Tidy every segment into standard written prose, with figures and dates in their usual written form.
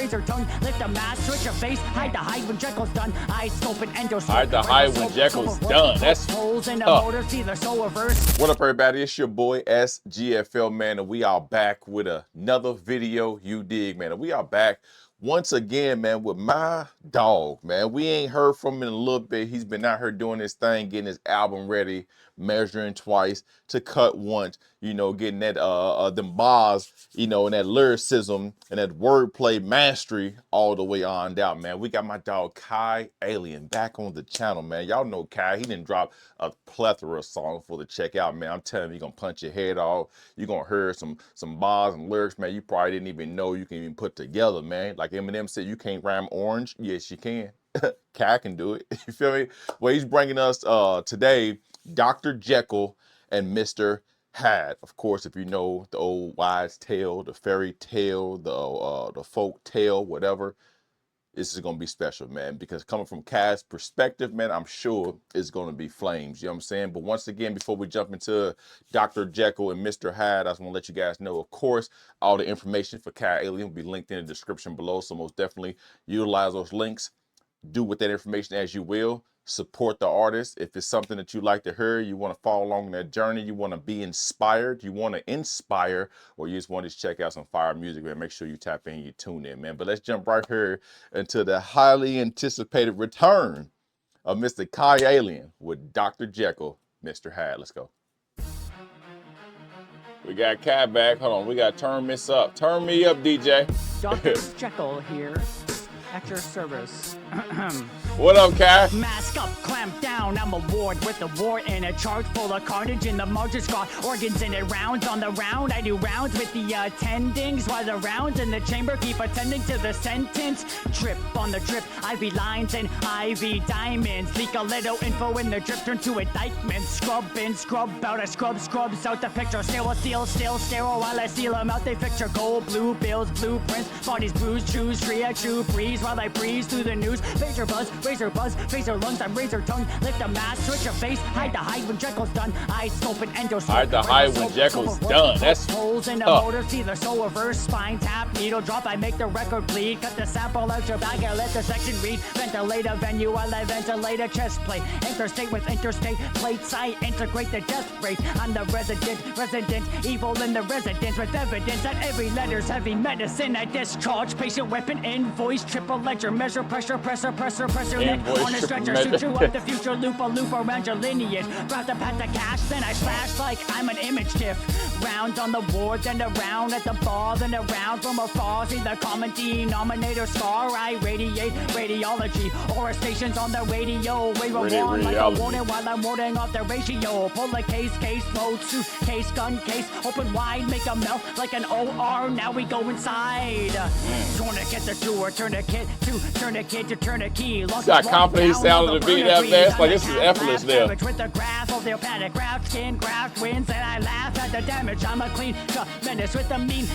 razor tongue, lift a mask, switch your face, hide the hide when Jekyll's done. I scope and endo. Hide the hide when Jekyll's done. That's holes in the motor, see the so reverse. What up, everybody? It's your boy SGFL, man, and we are back with another video. You dig, man? And we are back once again, man, with my dog, man. We ain't heard from him in a little bit. He's been out here doing his thing, getting his album ready, measuring twice to cut once, you know, getting that them bars, you know, and that lyricism and that wordplay mastery all the way on out, man. We got my dog Kiealien back on the channel, man. Y'all know Kai, he didn't drop a plethora of songs for to check out, man. I'm telling you, you're gonna punch your head off. You're gonna hear some bars and lyrics, man, you probably didn't even know you can even put together, man. Like Eminem said, you can't rhyme orange. Yes, you can. Kai can do it. You feel me? Well, he's bringing us today Dr. Jekyll and Mr. Hyde. Of course, if you know the old wives' tale, the fairy tale, the folk tale, whatever, this is gonna be special, man, because coming from Kai's perspective, man, I'm sure it's gonna be flames. You know what I'm saying? But once again, before we jump into Dr. Jekyll and Mr. Hyde, I just want to let you guys know, of course, all the information for Kiealien will be linked in the description below. So most definitely utilize those links. Do with that information as you will. Support the artist. If it's something that you like to hear, you want to follow along in that journey, you want to be inspired, you want to inspire, or you just want to check out some fire music, man, make sure you tap in, you tune in, man. But let's jump right here into the highly anticipated return of Mr. Kiealien with Dr. Jekyll, Mr. Hyde. Let's go. We got Kai back. Hold on, we got to turn this up. Turn me up, DJ. Dr. Jekyll here. At your service. What up, Kai? Mask up, clamp down. I'm a ward with a wart and a charge full of carnage in the margins. Got organs in it, rounds on the round. I do rounds with the attendings while the rounds in the chamber keep attending to the sentence. Drip on the drip, IV lines and IV diamonds. Leak a little info in the drip, turn to indictment. Scrub in, scrub out, I scrubs out the picture. Still sterile while I seal them out. They picture gold, blue bills, blueprints, bodies bruised, choose, true breeze while I breeze through the news. Razor buzz, phaser lungs, I'm razor tongue. Lift a mask, switch your face, hide the hide when Jekyll's done. I scope and endo. Hide the hide when Jekyll's done. That's holes in the motor, see the so reverse. Spine tap, needle drop, I make the record bleed. Cut the sample out your bag, I let the section read. Ventilator venue, while I ventilate a chest plate. Interstate with interstate plates, I integrate the death rate. I'm the resident, evil in the residence. With evidence that every letter's heavy medicine. I discharge, patient weapon, invoice, triple ledger, measure pressure, presser net on a stretcher, shoot you up the future, loop around your lineage. Grab the path to cash, then I flash like I'm an image GIF. Round on the ward, then around at the bar, then around from afar. See the common denominator scar. I radiate radiology, aura stations on the radio. Wave a wand like a warning while I'm warding off the ratio. Pull a case, load, suitcase, gun case, open wide, make a melt like an OR. Now we go inside. Tourniquet the tour, tourniquet to turnkey. Got confidence sound of the beat that fast, like this is effortless there. With the graph of their panic, graft skin, graft wins, and I laugh at the damage. I'm a clean menace with the mean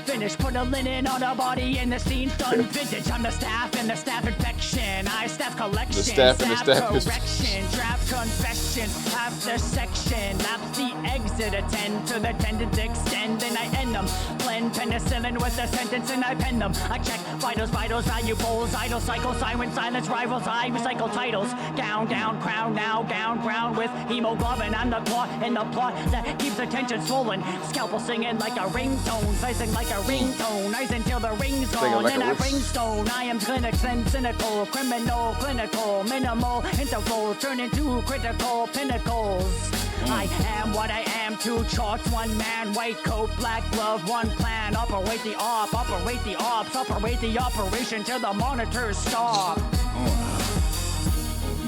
finish. Put a linen on a body in the scene, done vintage. I'm the staff and the staff infection. I staff collection, the staff and the staff correction, draft confection, half the section, lapse the exit, attend to the tendons, extend, and I end them. Blend penicillin with the sentence and I pen them. I check vitals, valuables, idle cycle, silence, rivals, I recycle titles. Down, crown, now down, ground with hemoglobin. I'm the plot in the plot that keeps attention swollen. Scalpel singing like a ringtone, slicing like a ringtone. Ice until the ring's gone, like and I ringstone. I am cynical, criminal, clinical, minimal, interval, turn into critical pinnacles. I am what I am, two charts, one man, white coat, black glove, one plan. Operate the ops, operate the operation till the monitors stop.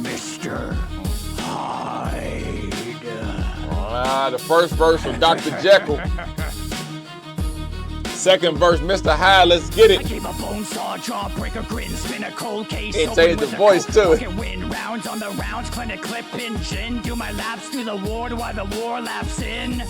Mr. Hyde. The first verse from Dr. Jekyll. Second verse, Mr. Hyde, let's get it. I gave a bone saw, jawbreaker, grin, spin a cold case. It changed the voice too. Win rounds on the rounds, clinic clip in gin. Do my laps through the ward while the war laps in.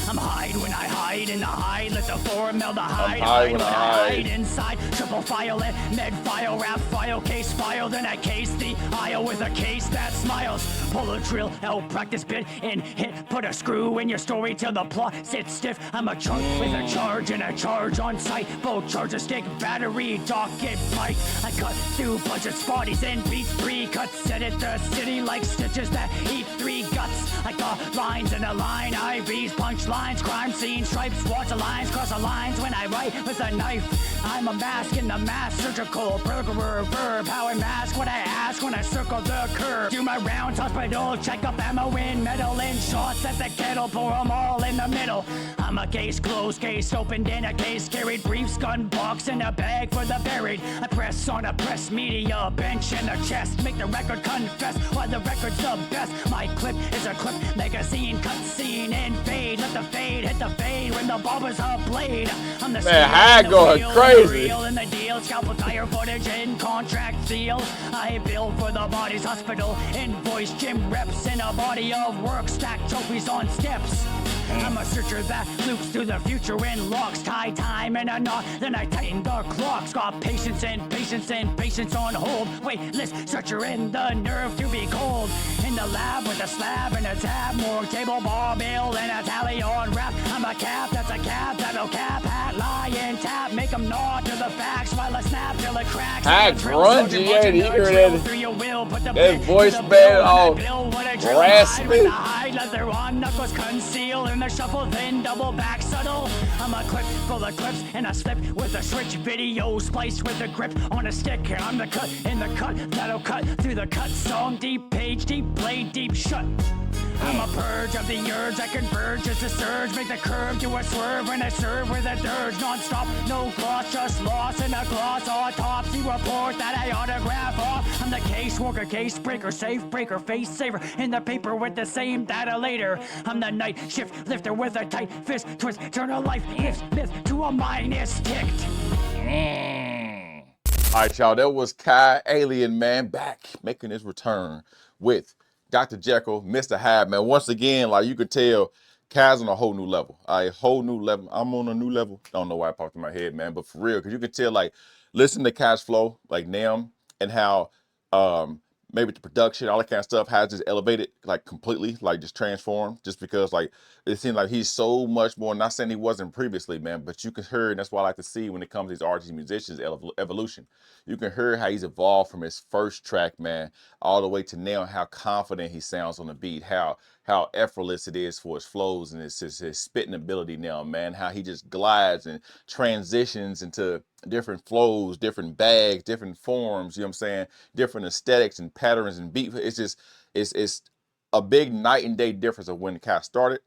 I'm Hyde when I hide in the hide. Let the formaldehyde high when I hide. inside. Triple file it, med file, rap file, case file. Then I case the aisle with a case that smiles. Pull a drill, out practice bit and hit. Put a screw in your story till the plot sits stiff. I'm a chunk with a charge and a charge on sight. Both charge a stick, battery, docket, bike. I cut through budget spotties and beats 3 cuts. Set it the city like stitches that eat 3 guts. I got lines in a line, IVs, punchlines, crime scene, stripes, watch the lines, cross the lines when I write with a knife. I'm a mask in the mass, surgical, burglar, verb, how I mask what I ask when I circle the curve. Do my rounds, hospital, check up ammo in, metal in, shots at the kettle, pour them all in the middle. I'm a case closed, case opened in a case, carried briefs, gun box, in a bag for the buried. I press on a press media bench in the chest, make the record confess why the record's the best. My clip is a clip, magazine, cut scene, and fade. Let the fade hit the fade when the barber's a blade. I'm the Man, Hyde going crazy. In the deal, scalpel tire footage and contract seal. I bill for the body's hospital, invoice gym reps in a body of work, stack trophies on steps. I'm a searcher that loops through the future in locks, tie time in a knot, then I tighten the clocks. Got patience and patience and patience on hold. Waitlist searcher in the nerve to be cold. In the lab with a slab and a tab, more table, barbell, and a tally on rap. I'm a cap, that's a cap, that'll cap, hat, lie, and tap. Make them nod to the facts while I snap till it cracks. Hyde grungy, yeah, you hear that voice band all raspy. Leather on, knuckles conceal in the shuffle, then double back subtle. I'm a clip full of clips and a slip with a switch video spliced with a grip on a stick. I'm the cut in the cut that'll cut through the cut song. Deep page, deep blade, deep shut. I'm a purge of the urge, I converge just a surge, make the curve to a swerve when I serve with a dirge. Non-stop, no gloss, just loss in a gloss. Autopsy report that I autograph off. I'm the caseworker, case breaker, safe breaker, face saver in the paper with the same data later. I'm the night shift lifter with a tight fist twist, turn a life if myth to a minus ticked. All right, y'all, that was Kiealien, man, back making his return with Dr. Jekyll, Mr. Hyde, man. Once again, like you could tell, Kai's on a whole new level. A whole new level. I'm on a new level. Don't know why it popped in my head, man, but for real, because you could tell, like, listen to Kai's flow, like now, and how maybe the production, all that kind of stuff, has just elevated, like, completely, like, just transformed, just because, like, it seems like he's so much more, not saying he wasn't previously, man, but you can hear, and that's what I like to see when it comes to these artists, musicians, evolution. You can hear how he's evolved from his first track, man, all the way to now, how confident he sounds on the beat, how effortless it is for his flows and his spitting ability now, man, how he just glides and transitions into different flows, different bags, different forms, you know what I'm saying, different aesthetics and patterns and beat. It's just, it's a big night and day difference of when the cat started,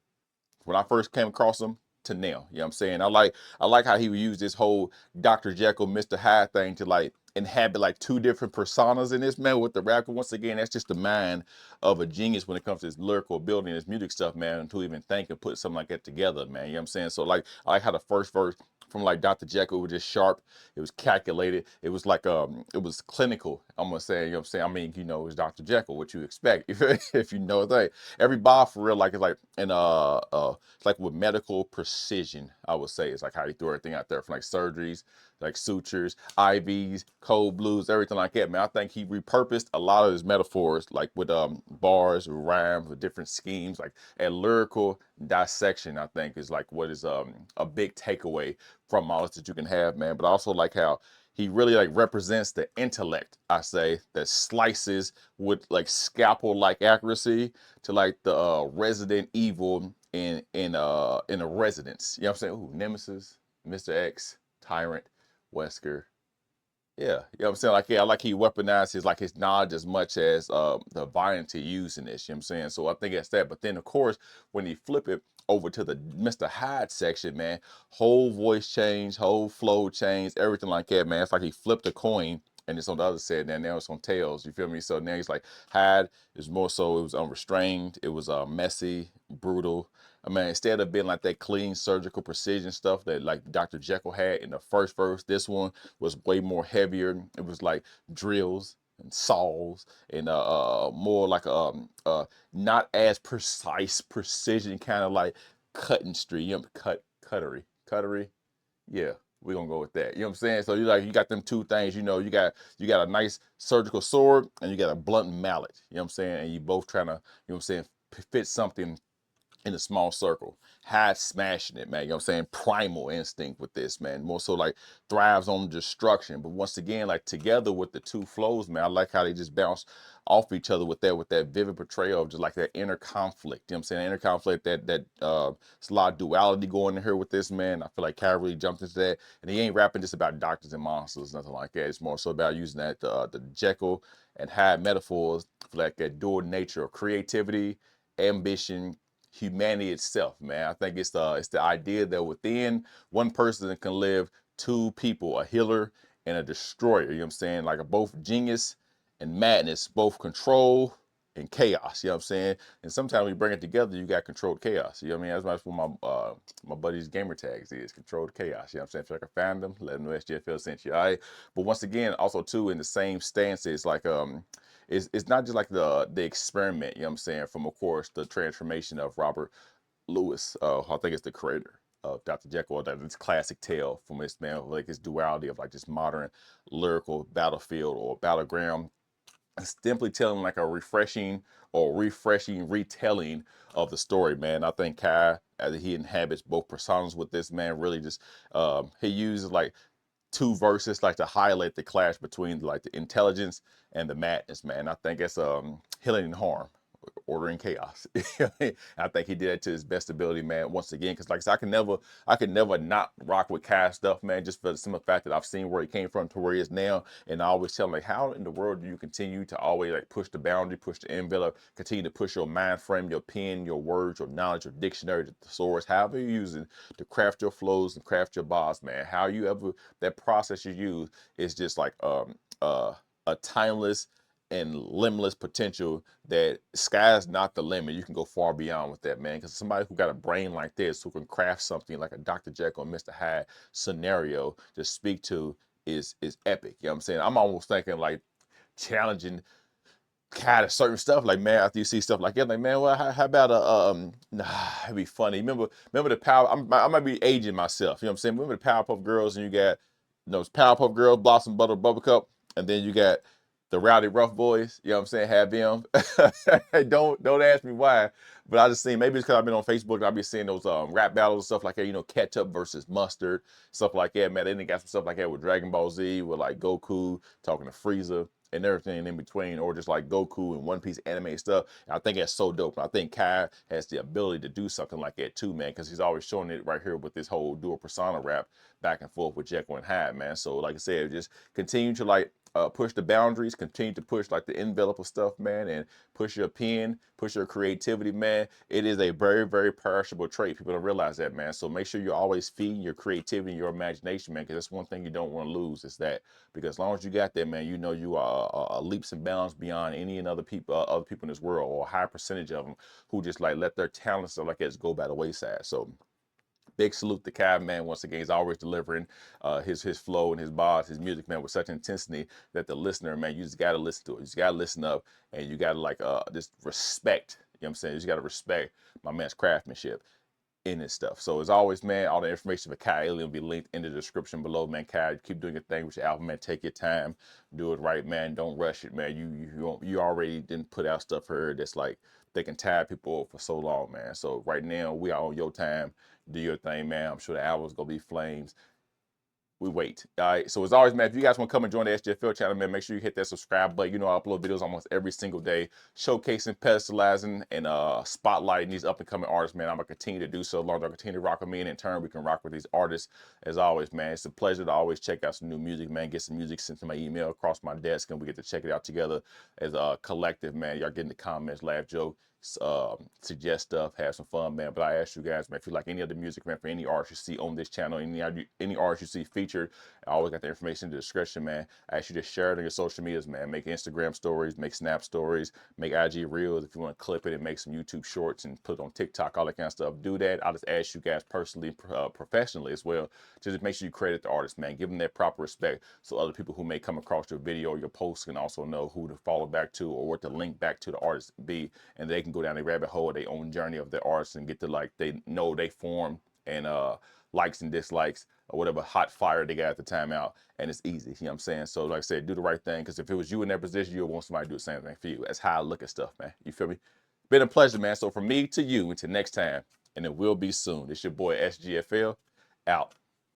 when I first came across him, to now. You know what I'm saying? I like how he would use this whole Dr. Jekyll, Mr. Hyde thing to like inhabit like 2 different personas in this, man, with the rap. Once again, that's just the mind of a genius when it comes to his lyrical ability and his music stuff, man, to even think and put something like that together, man. You know what I'm saying? So like, I like how the first verse from like Dr. Jekyll was just sharp. It was calculated. It was like it was clinical. I'm gonna say, you know what I'm saying? I mean, you know, it's Dr. Jekyll, what you expect if you know that. Every bar for real, like it's like it's like with medical precision, I would say. It's like how he threw everything out there from like surgeries, like sutures, IVs, cold blues, everything like that, man. I think he repurposed a lot of his metaphors, like with bars, rhymes, with different schemes, like a lyrical dissection, I think, is like what is a big takeaway from all this that you can have, man. But I also like how he really like represents the intellect, I say, that slices with like scalpel-like accuracy to like the Resident Evil in a Residence. You know what I'm saying? Ooh, Nemesis, Mr. X, Tyrant, Wesker. Yeah, you know what I'm saying? Like, yeah, I like he weaponized his knowledge as much as the violence he used in this, you know what I'm saying? So I think that's that. But then of course, when he flip it over to the Mr. Hyde section, man, whole voice change, whole flow change, everything like that, man. It's like he flipped a coin and it's on the other side, and now it's on tails, you feel me? So now he's like, Hyde is more so, it was unrestrained, it was messy, brutal. I mean, instead of being like that clean surgical precision stuff that like Dr. Jekyll had in the first verse, this one was way more heavier. It was like drills and saws and more like not as precise precision, kind of like cutting street, you know, cuttery. Yeah, we're gonna go with that. You know what I'm saying? So you got them two things, you know, you got a nice surgical sword and you got a blunt mallet. You know what I'm saying? And you both trying to, you know what I'm saying, fit something in a small circle. Hyde smashing it, man. You know what I'm saying? Primal instinct with this, man. More so like thrives on destruction. But once again, like together with the two flows, man, I like how they just bounce off each other with that vivid portrayal of just like that inner conflict. You know what I'm saying? Inner conflict it's a lot of duality going in here with this, man. I feel like Kyle really jumped into that. And he ain't rapping just about doctors and monsters, nothing like that. It's more so about using that the Jekyll and Hyde metaphors for like that dual nature of creativity, ambition, humanity itself, man. I think it's the idea that within one person can live two people, a healer and a destroyer. You know what I'm saying? Like a both genius and madness, both control and chaos. You know what I'm saying? And sometimes when you bring it together, you got controlled chaos. You know what I mean? That's what my buddy's gamer tags is, controlled chaos. You know what I'm saying? If you can find them, let them know SGFL sent you. All right. But once again, also too, in the same stance, it's like it's not just like the experiment, you know what I'm saying, from of course the transformation of Robert Lewis, I think it's the creator of Dr. Jekyll, this classic tale from this man, like his duality of like this modern lyrical battlefield or battleground, simply telling like a refreshing retelling of the story, man. I think Kai, as he inhabits both personas with this, man, really just he uses like two verses like to highlight the clash between like the intelligence and the madness, man. I think it's healing and harm, order and chaos. I think he did it to his best ability, man, once again, because like I said, I could never not rock with Kai stuff, man, just for the simple fact that I've seen where he came from to where he is now. And I always tell him, like, how in the world do you continue to always like push the boundary, push the envelope, continue to push your mind frame, your pen, your words, your knowledge, your dictionary, the source, however you're using to craft your flows and craft your bars, man. How you ever, that process you use is just like a timeless and limitless potential that sky's not the limit. You can go far beyond with that, man. Because somebody who got a brain like this, who can craft something like a Dr. Jekyll and Mr. Hyde scenario to speak to is epic. You know what I'm saying? I'm almost thinking like challenging kind of certain stuff, like, man, after you see stuff like that, like, man, well, how about it'd be funny. Remember the power. I might be aging myself. You know what I'm saying? Remember the Powerpuff Girls, and you got those Powerpuff Girls, Blossom Butter Buttercup, and then you got the Rowdy Rough Boys. You know what I'm saying? Have them. Don't ask me why, but I just seen, maybe it's because I've been on Facebook and I've been seeing those rap battles and stuff like that. You know, ketchup versus mustard, stuff like that. Man, they done got some stuff like that with Dragon Ball Z, with like Goku talking to Frieza and everything in between, or just like Goku and One Piece anime stuff. And I think that's so dope. And I think Kai has the ability to do something like that too, man, because he's always showing it right here with this whole dual persona rap back and forth with Jekyll and Hyde, man. So like I said, just continue to like push the boundaries, continue to push like the envelope of stuff, man, and push your pen, push your creativity, man. It is a very, very perishable trait. People don't realize that, man. So make sure you're always feeding your creativity and your imagination, man, because that's one thing you don't want to lose, is that. Because as long as you got that, man, you know you are leaps and bounds beyond any and other people in this world, or a high percentage of them who just like let their talents stuff like that go by the wayside. So big salute to Kai, man. Once again, he's always delivering his flow and his bars, his music, man, with such intensity that the listener, man, you just got to listen to it. You just got to listen up, and you got to like just respect. You know what I'm saying? You just got to respect my man's craftsmanship in this stuff. So as always, man, all the information for Kiealien will be linked in the description below, man. Kai, keep doing your thing with your album, man. Take your time, do it right, man. Don't rush it, man. You already didn't put out stuff here that's like they can tie people up for so long, man. So right now we are on your time. Do your thing, man. I'm sure the album's gonna be flames. We wait. All right. So as always, man, if you guys want to come and join the SGFL channel, man, make sure you hit that subscribe button. You know, I upload videos almost every single day, showcasing, pedestalizing, and spotlighting these up and coming artists, man. I'm gonna continue to do so. Long as I continue to rock with me, and in turn, we can rock with these artists. As always, man, it's a pleasure to always check out some new music, man. Get some music sent to my email across my desk, and we get to check it out together as a collective, man. Y'all get in the comments, laugh, joke, suggest stuff, have some fun, man. But I ask you guys, man, if you like any other music, man, for any artist you see on this channel, any artist you see featured featured. I always got the information in the description, man. I ask you to share it on your social medias, man. Make Instagram stories, make Snap stories, make IG Reels if you want to clip it and make some YouTube shorts and put it on TikTok, all that kind of stuff. Do that. I'll just ask you guys personally, professionally as well, to just make sure you credit the artist, man. Give them that proper respect so other people who may come across your video or your post can also know who to follow back to or what to link back to the artist be, and they can go down a rabbit hole of their own journey of the artist and get to, like, they know they form and likes and dislikes or whatever hot fire they got at the time out, and it's easy, you know what I'm saying? So like I said, do the right thing, because if it was you in that position, you'll want somebody to do the same thing for you. That's how I look at stuff, man. You feel me? Been a pleasure, man. So from me to you, until next time, and it will be soon. It's your boy SGFL, out.